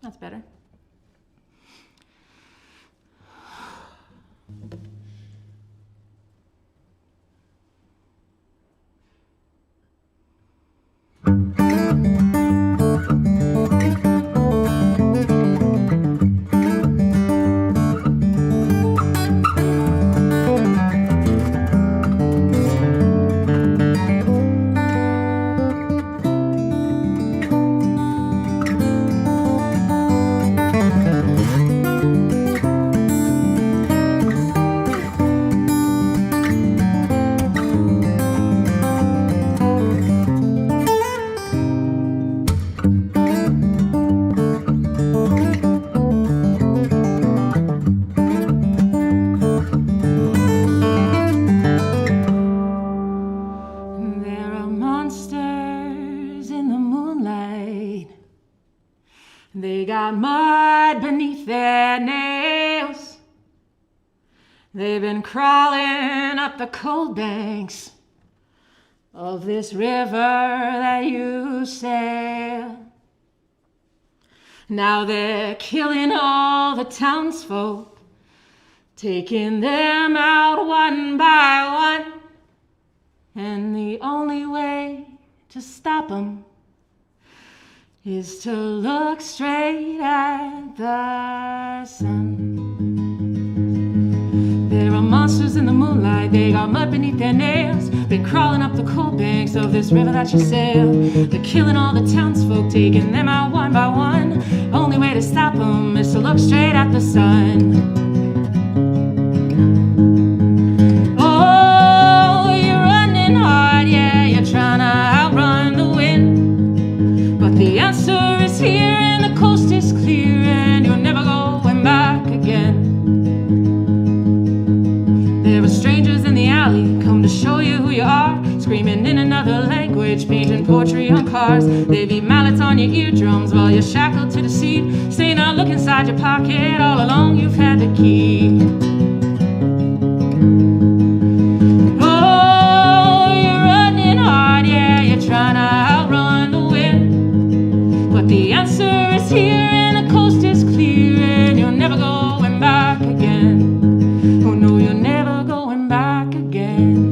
That's better. They got mud beneath their nails. They've been crawling up the cold banks of this river that you sail. Now they're killing all the townsfolk, taking them out one by one. And the only way to stop them is to look straight at the sun. There are monsters in the moonlight, they got mud beneath their nails, been crawling up the cold banks of this river that you sail. They're killing all the townsfolk, taking them out one by one. Only way to stop them is to look straight at the sun. Oh, you're running hard, yeah, you're trying to outrun the wind, but the answer is here and the coast is clear and you're never going back again. There are strangers in the alley, come to show you who you are, screaming in another language, painting poetry on cars. They beat mallets on your eardrums while you're shackled to the seat. Say now, look inside your pocket, all along you've had the key. Oh, you're running hard, yeah, you're trying to outrun the wind, but the answer is here and the coast is clear and you're never going back again. Oh no, you're never going back again.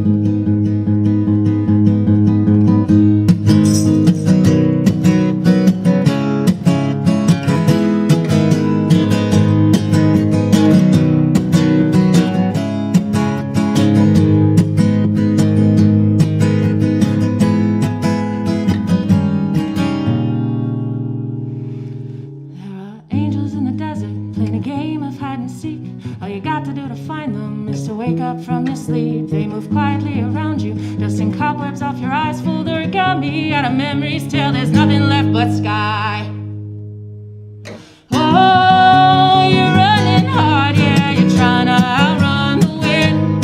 From your sleep, they move quietly around you, dusting cobwebs off your eyes, full the origami out of memories till there's nothing left but sky. Oh, you're running hard, yeah, you're trying to outrun the wind,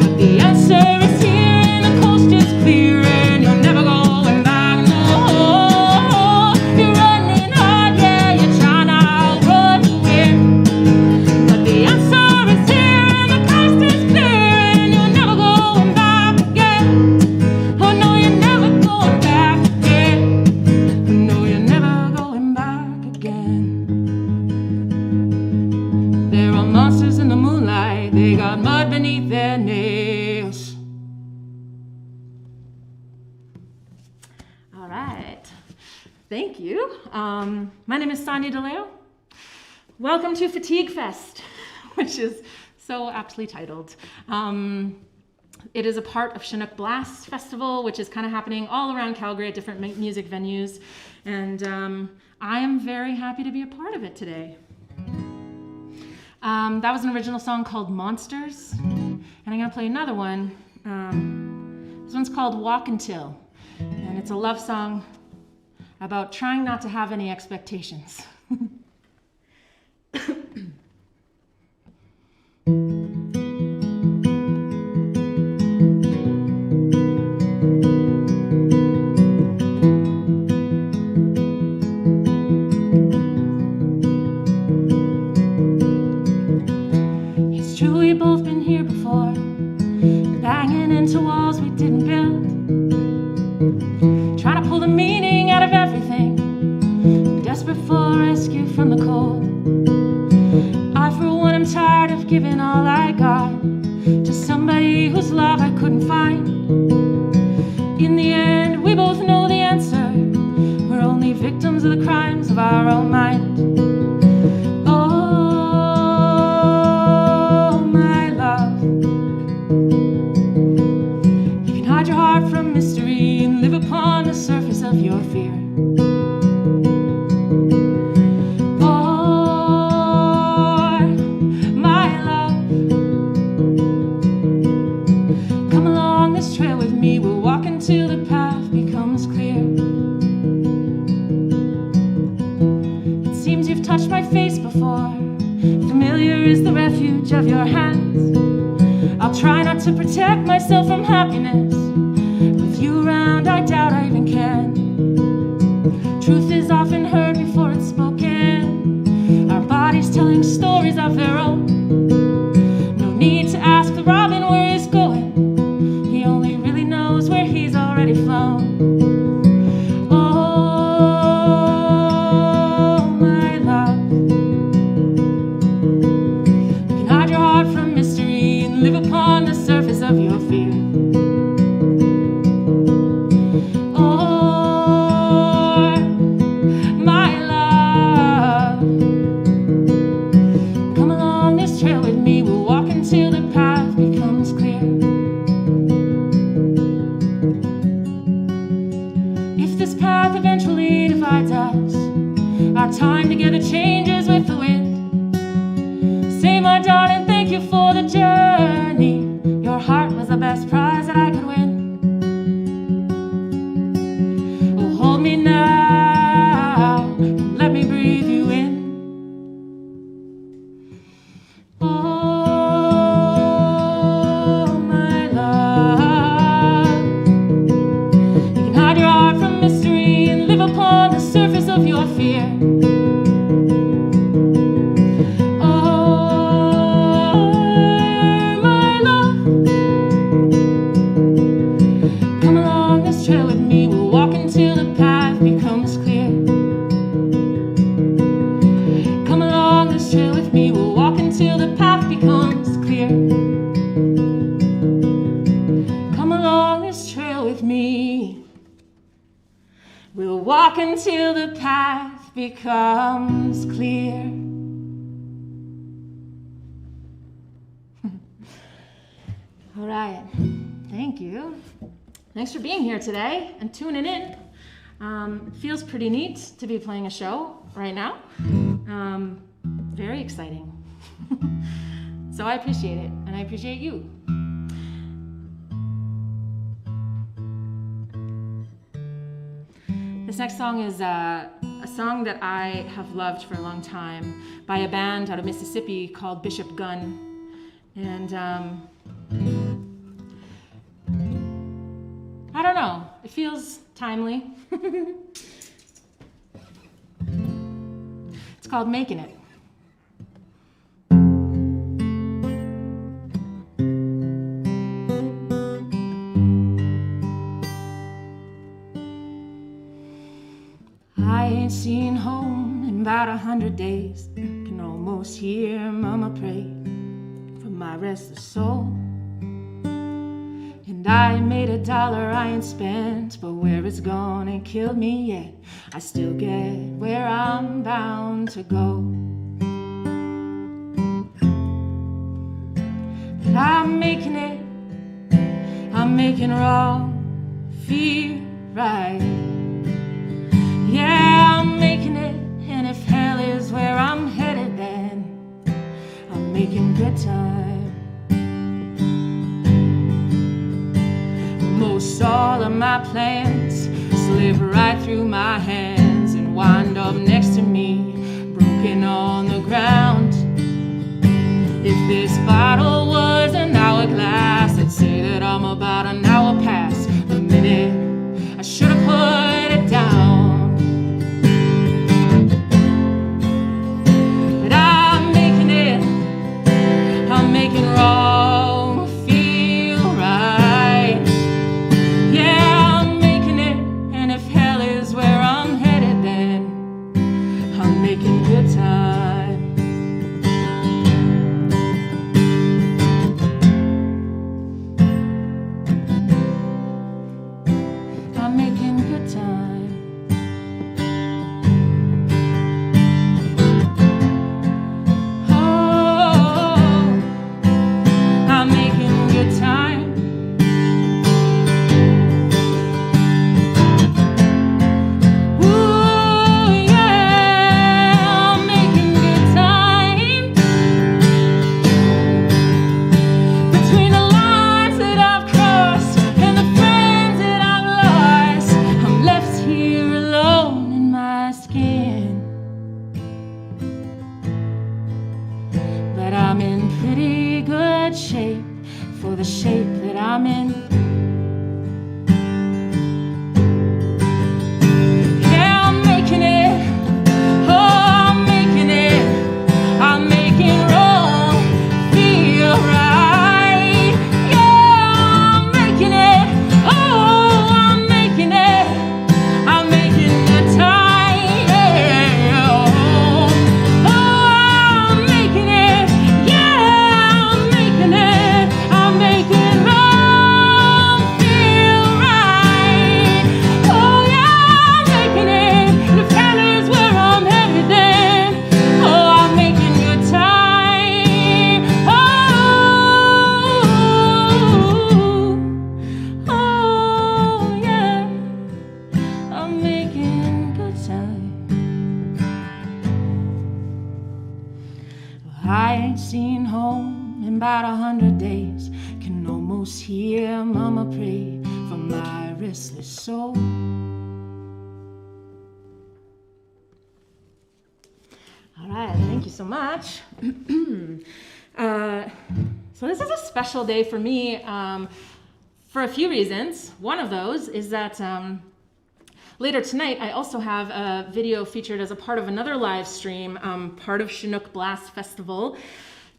but the answer is here and the coast is clear and you're never going back. No, you're running hard, yeah, you're trying to outrun the wind, but the answer is here and the coast is clear and you're never going back again. Oh no, you're never going back again. No, you're never going back again. There are monsters in the moonlight, they got mud beneath their nails. All right, thank you. My name is Sonia DeLeo. Welcome to Fatigue Fest, which is so aptly titled. It is a part of Chinook Blast Festival, which is kind of happening all around Calgary at different music venues. And I am very happy to be a part of it today. That was an original song called Monsters. And I'm gonna play another one. This one's called Walk Until. And it's a love song about trying not to have any expectations. It's true, we've both been here before, banging into walls we didn't build, trying to pull the meaning out of everything, you from the cold. I, for one, am tired of giving all I got to somebody whose love I couldn't find. In the end, we both know the answer. We're only victims of the crimes of our own mind. Oh, my love, you can hide your heart from mystery and live upon the surface of your fear. Till the path becomes clear. It seems you've touched my face before. Familiar is the refuge of your hands. I'll try not to protect myself from happiness. With you around, I doubt I even can. Truth is often heard before it's spoken. Our bodies telling stories of their own. No need to ask the robin where he's going. He only really knows where he's already flown. Oh, my love, you can hide your heart from mystery and live upon the surface of your fear. Oh, my love, come along this trail with me. We'll walk until the path becomes clear. Eventually divides us. Our time together changes with the wind. Say, my darling, thank you for the journey. Your heart was the best prize that I could win. Oh, hold me now and let me breathe you in. Oh, my love, you can hide your heart from mystery and live upon the surface of your fear. Oh, my love, come along this trail with me. We'll walk until the path becomes clear. Come along this trail with me. We'll walk until the path becomes clear. Come along this trail with me. We'll walk until the path becomes clear. All right, thank you. Thanks for being here today and tuning in. It feels pretty neat to be playing a show right now. Very exciting. So I appreciate it, and I appreciate you. This next song is a song that I have loved for a long time by a band out of Mississippi called Bishop Gunn. And I don't know, it feels timely. It's called Making It. I ain't seen home in about 100 days. Can almost hear Mama pray for my restless soul. And I made $1 I ain't spent, but where it's gone ain't killed me yet. I still get where I'm bound to go. But I'm making it, I'm making wrong feel right. Yeah, I'm making it, and if hell is where I'm headed, then I'm making good time. Most all of my plans slip right through my hands and wind up next to me, broken on the ground. If this bottle was an hourglass, I'd say that I'm about an hour past the minute I should have put it down. Making wrong feel right. Yeah, I'm making it, and if hell is where I'm headed, then I'm making good about 100 days. Can almost hear Mama pray for my restless soul. All right, thank you so much. So this is a special day for me for a few reasons. One of those is that later tonight, I also have a video featured as a part of another live stream, part of Chinook Blast Festival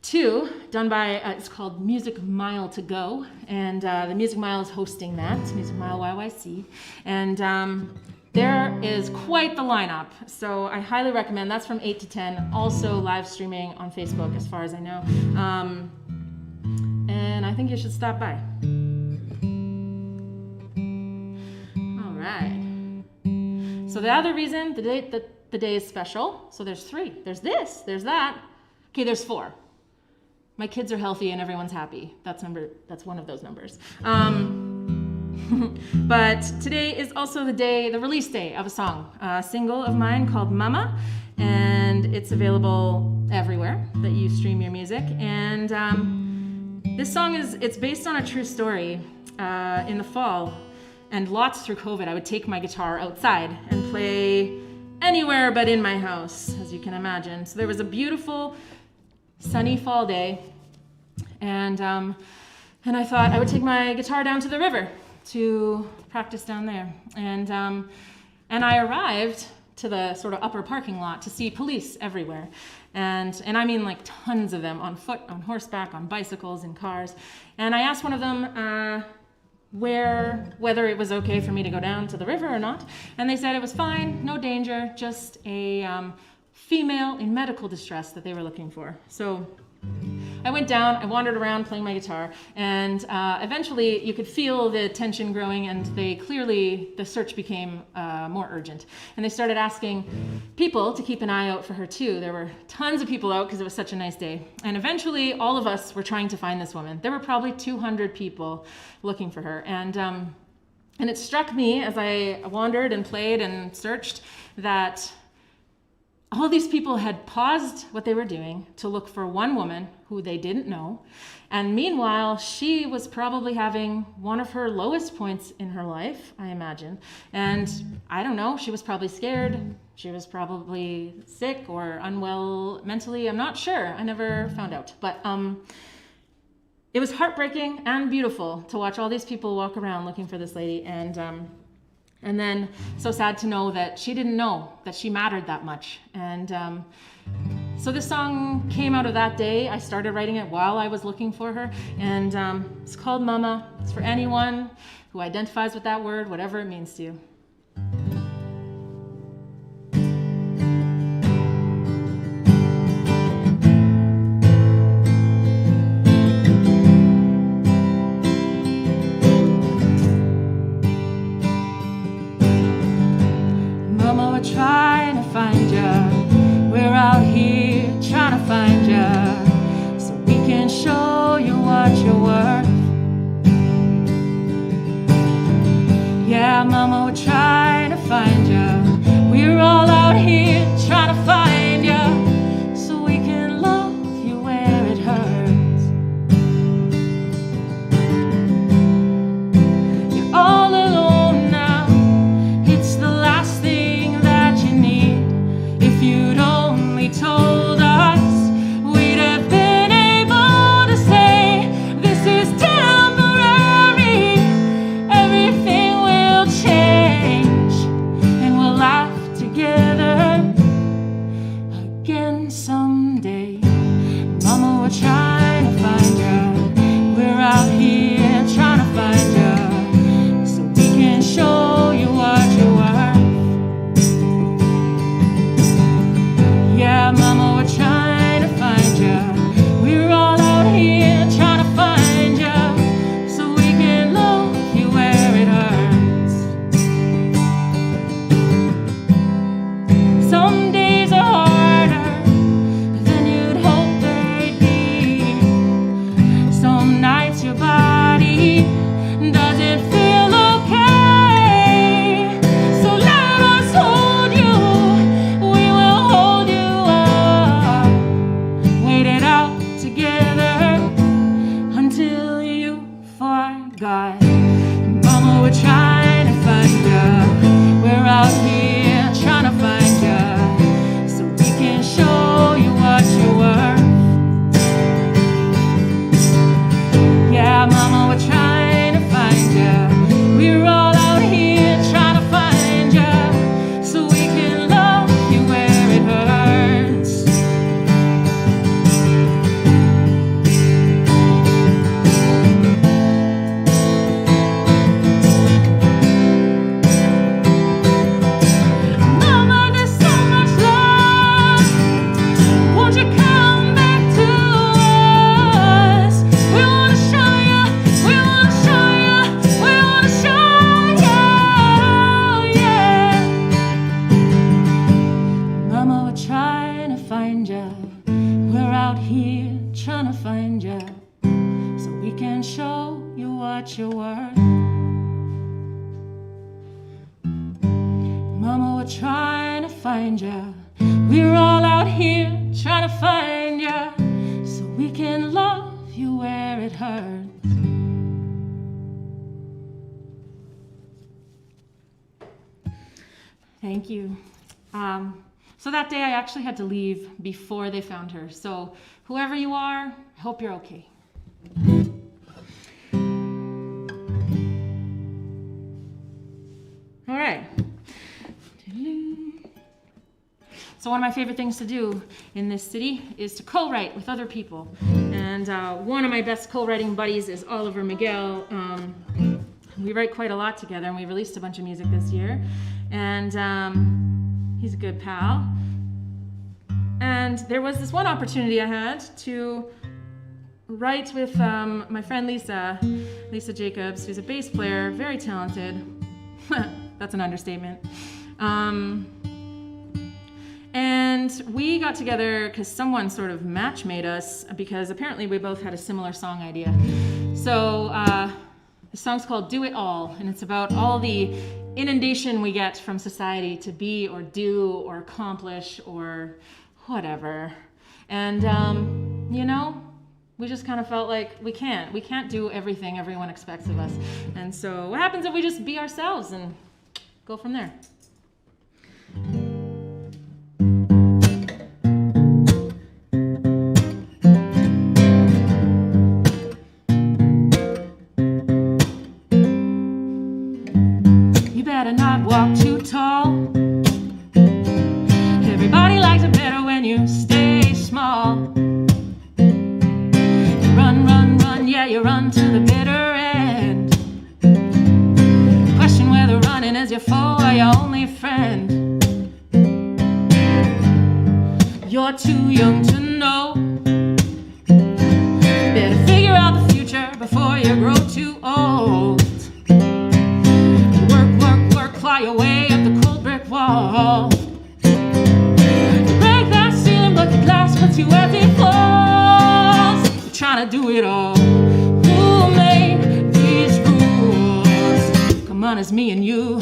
2, done by, it's called Music Mile to Go, and the Music Mile is hosting that, Music Mile YYC, and there is quite the lineup, so I highly recommend. That's from 8 to 10, also live streaming on Facebook as far as I know, and I think you should stop by. All right. So the other reason the day is special, so there's 3. There's this, there's that. Okay, there's 4. My kids are healthy and everyone's happy. That's one of those numbers. But today is also the release day of a song, a single of mine called Mama, and it's available everywhere that you stream your music. And this song it's based on a true story. In the fall, and lots through COVID, I would take my guitar outside and play anywhere but in my house, as you can imagine. So there was a beautiful sunny fall day, and I thought I would take my guitar down to the river to practice down there. And I arrived to the sort of upper parking lot to see police everywhere. And I mean like tons of them, on foot, on horseback, on bicycles, in cars. And I asked one of them, whether it was okay for me to go down to the river or not, and they said it was fine, no danger, just a female in medical distress that they were looking for. So I went down, I wandered around playing my guitar, and eventually you could feel the tension growing, and the search became more urgent. And they started asking people to keep an eye out for her too. There were tons of people out because it was such a nice day. And eventually all of us were trying to find this woman. There were probably 200 people looking for her. And it struck me as I wandered and played and searched that all these people had paused what they were doing to look for one woman who they didn't know. And meanwhile, she was probably having one of her lowest points in her life, I imagine. And I don't know, she was probably scared. She was probably sick or unwell mentally. I'm not sure. I never found out. But it was heartbreaking and beautiful to watch all these people walk around looking for this lady. And then so sad to know that she didn't know that she mattered that much. And so this song came out of that day. I started writing it while I was looking for her. And it's called Mama. It's for anyone who identifies with that word, whatever it means to you. Trying to find ya, we're out here trying to find ya, so we can show you what you're worth. Yeah, Mama, we're trying to find ya, we're all out here trying to find ya, so we can love you where it hurts. You're all alone now, it's the last thing if you'd only told us, we'd have been able to say, this is temporary, everything will change, and we'll laugh together. all trying to find ya. We're all out here trying to find ya, so we can love you where it hurts. Thank you. So that day I actually had to leave before they found her. So whoever you are, I hope you're okay. All right. So one of my favorite things to do in this city is to co-write with other people. And one of my best co-writing buddies is Oliver Miguel. We write quite a lot together, and we released a bunch of music this year. And he's a good pal. And there was this one opportunity I had to write with my friend Lisa Jacobs, who's a bass player, very talented. That's an understatement. And we got together because someone sort of match made us, because apparently we both had a similar song idea. So the song's called Do It All, and it's about all the inundation we get from society to be or do or accomplish or whatever. And you know, we just kind of felt like we can't do everything everyone expects of us. And so what happens if we just be ourselves and go from there? You better not walk too tall. Everybody likes it better when you stay small. You run, yeah, you run to the bitter end. Question whether running is your foe or your only friend. You're too young to know. Better figure out the future before you grow too old. Work, fly your way up the cold brick wall. But the glass puts you as it falls. You're trying to do it all. Who made these rules? Come on, it's me and you.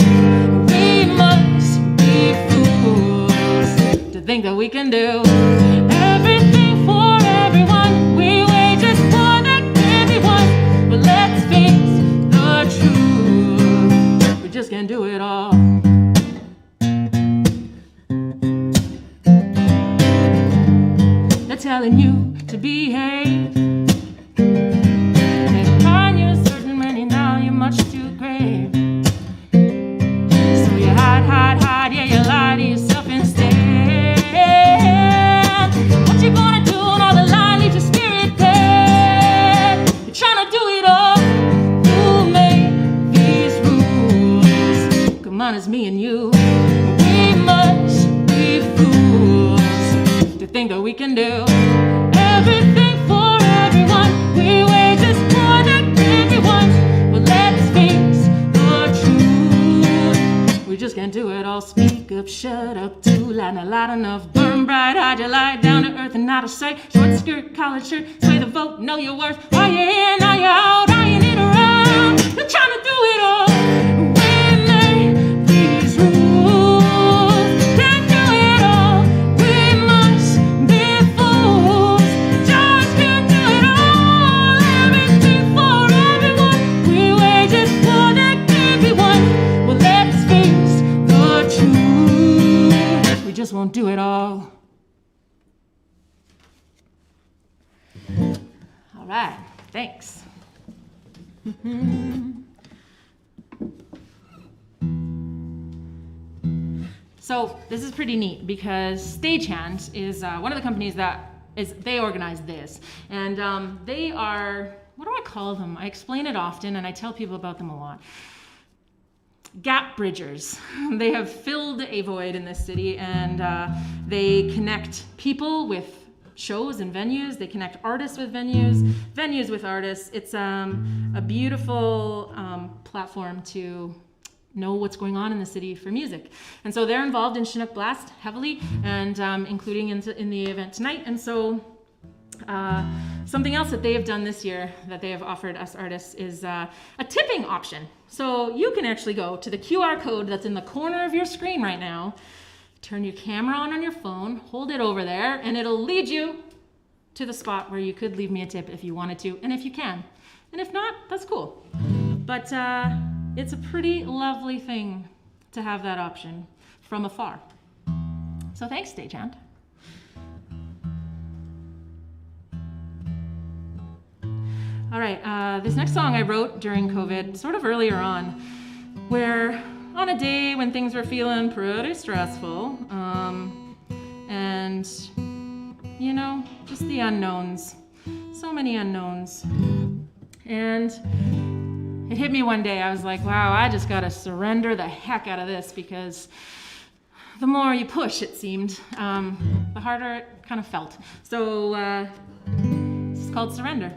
We must be fools to think that we can do everything for everyone. We wait just for that everyone. But let's face the truth, we just can't do it all. Telling you to behave, and find you're certain when you know you're much too grave. So you hide, yeah, you lie to yourself instead. What you gonna do when all the lie leaves your spirit dead? You're trying to do it all. Who made these rules? Come on, it's me and you. We must be fools to think that we can do everything for everyone. We wait just for that everyone. But let's face the truth, we just can't do it all. Speak up, shut up, too loud, not loud enough. Burn bright, hide your light, down to earth and out of sight. Short skirt, collared shirt, sway the vote, know your worth. Are you in, are you out, are you in around? You're trying to do it all. We made these rules, can't do it all. We must be fools, just can't do it all. Everything for everyone, we wait just for that everyone. Well, let's face the truth, we just won't do it all. All right, thanks. So this is pretty neat because Stagehand is one of the companies they organize this, and they are, what do I call them? I explain it often and I tell people about them a lot. Gap bridgers. They have filled a void in this city, and they connect people with shows and venues. They connect artists with venues, venues with artists. It's a beautiful platform to know what's going on in the city for music. And so they're involved in Chinook Blast heavily, and including in the event tonight. And so Something else that they have done this year that they have offered us artists is a tipping option. So you can actually go to the QR code that's in the corner of your screen right now, turn your camera on your phone, hold it over there, and it'll lead you to the spot where you could leave me a tip if you wanted to, and if you can. And if not, that's cool. But it's a pretty lovely thing to have that option from afar. So thanks, stagehand. All right, this next song I wrote during COVID, sort of earlier on, where on a day when things were feeling pretty stressful, and, you know, just the unknowns, so many unknowns. And it hit me one day, I was like, wow, I just gotta surrender the heck out of this, because the more you push, it seemed, the harder it kind of felt. So this is called Surrender.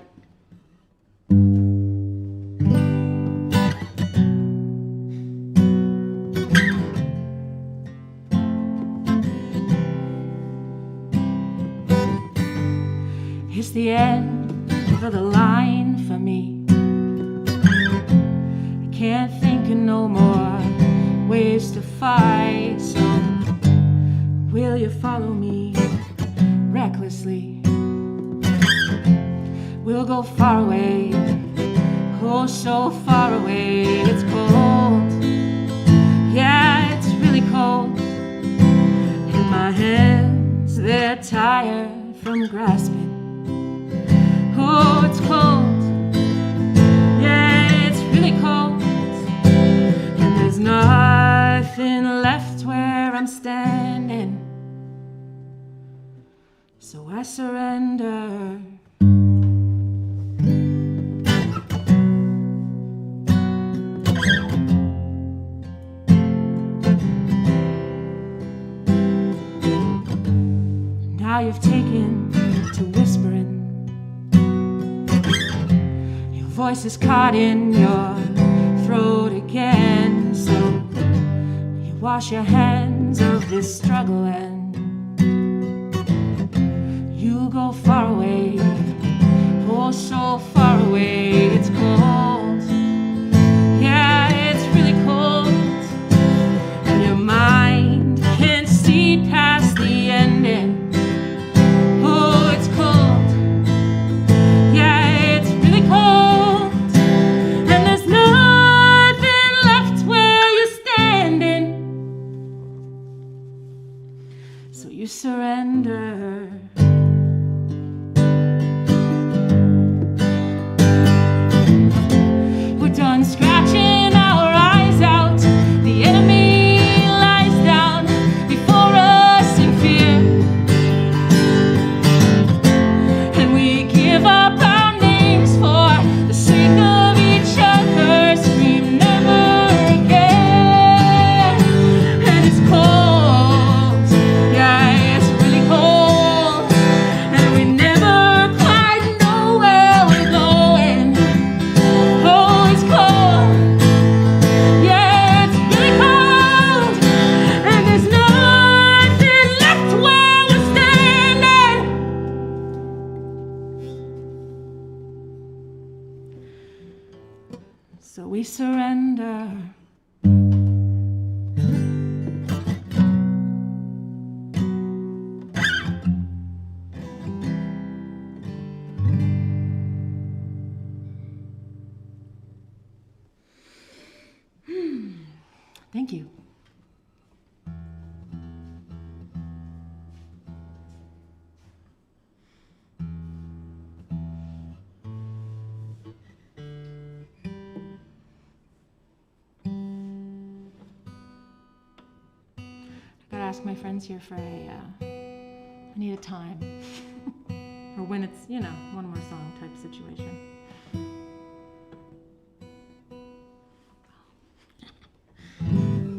It's the end of the line for me. I can't think of no more ways to fight. So will you follow me recklessly? We'll go far away, oh so far away. It's cold, yeah, it's really cold. And my hands, they're tired from grasping. Oh, it's cold, yeah, it's really cold. And there's nothing left where I'm standing. So I surrender. Now you've taken to whispering. Voice is caught in your throat again. So you wash your hands of this struggle and you go far away, oh so far away. It's cold, yeah, it's really cold. And your mind can't see past the ending. Oh, it's cold, yeah, it's really cold. Surrender. We're done scratching our eyes out. The enemy lies down before us in fear, and we give up our names for the sake of each other. Scream never again. And it's cold, yeah. So we surrender. Thank you. Ask my friends here for I need a time or when it's, you know, one more song type situation.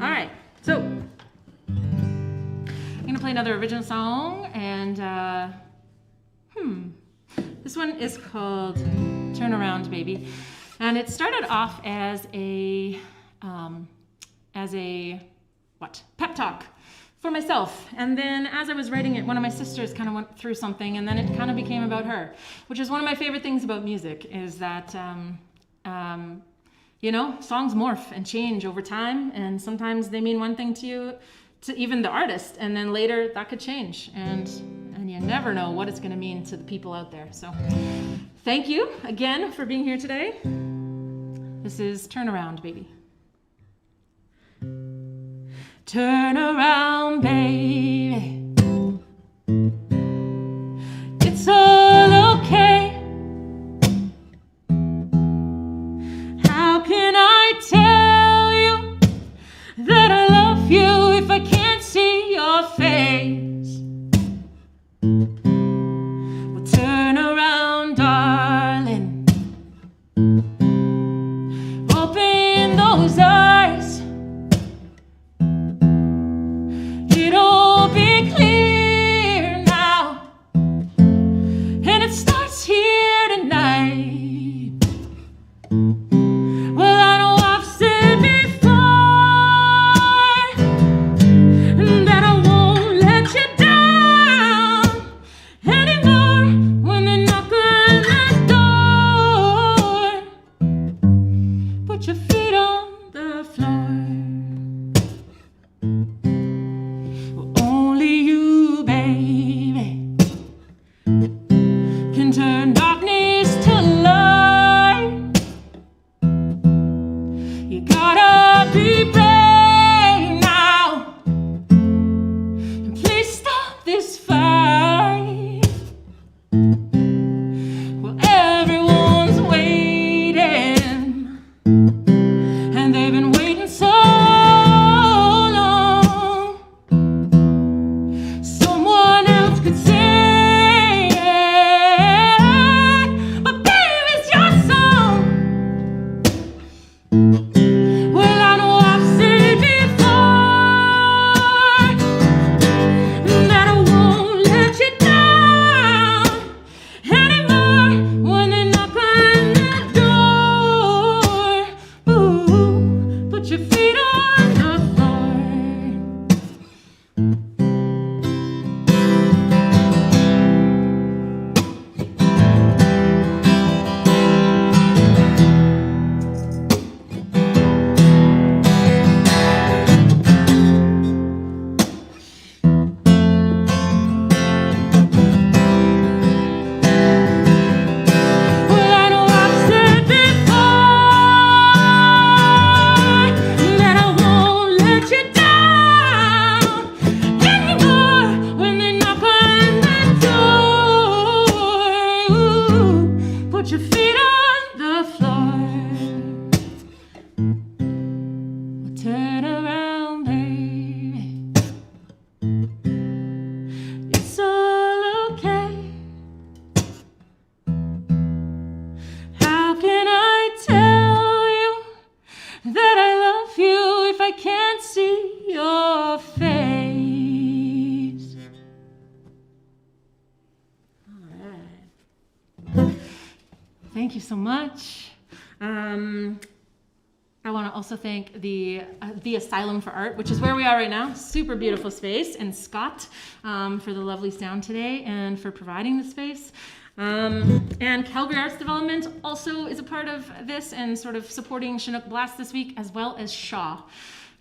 All right, so I'm gonna play another original song, and this one is called Turn Around Baby, and it started off as a pep talk for myself. And then as I was writing it, one of my sisters kind of went through something, and then it kind of became about her, which is one of my favorite things about music, is that, you know, songs morph and change over time, and sometimes they mean one thing to you, to even the artist, and then later that could change, and you never know what it's going to mean to the people out there. So thank you again for being here today. This is Turn Around, Baby. Turn around, baby. It's all okay. How can I tell you that I love you if I can't see your face? Well, turn around, darling. Open those eyes. It'll be clear now, and it starts here tonight. Well, I know I've said before that I won't let you down anymore when they knock on the door. Put your feet on the floor. Only you, baby, can turn darkness to light. You gotta be brave now, and please stop this fight. Well, everyone's waiting, and they've been waiting so long. Someone else could say it, but baby, it's your song. Well, I know I've said before that I won't let you down anymore when they knock on the door. Ooh, put your feet on the floor. Well, I know I've said before that I won't let you down anymore when they knock on the door. Ooh, put your feet on the floor. Well, turn around, baby. It's all okay. How can I tell you that I love you if I can't see your face? All right. Thank you so much. I want to also thank the Asylum for Art, which is where we are right now. Super beautiful space, and Scott for the lovely sound today and for providing the space. And Calgary Arts Development also is a part of this and sort of supporting Chinook Blast this week, as well as Shaw.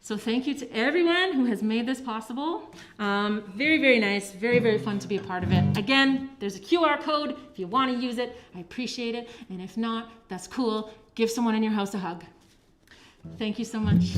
So thank you to everyone who has made this possible. Very, very nice, very, very fun to be a part of it. Again, there's a QR code. If you want to use it, I appreciate it. And if not, that's cool. Give someone in your house a hug. Thank you so much.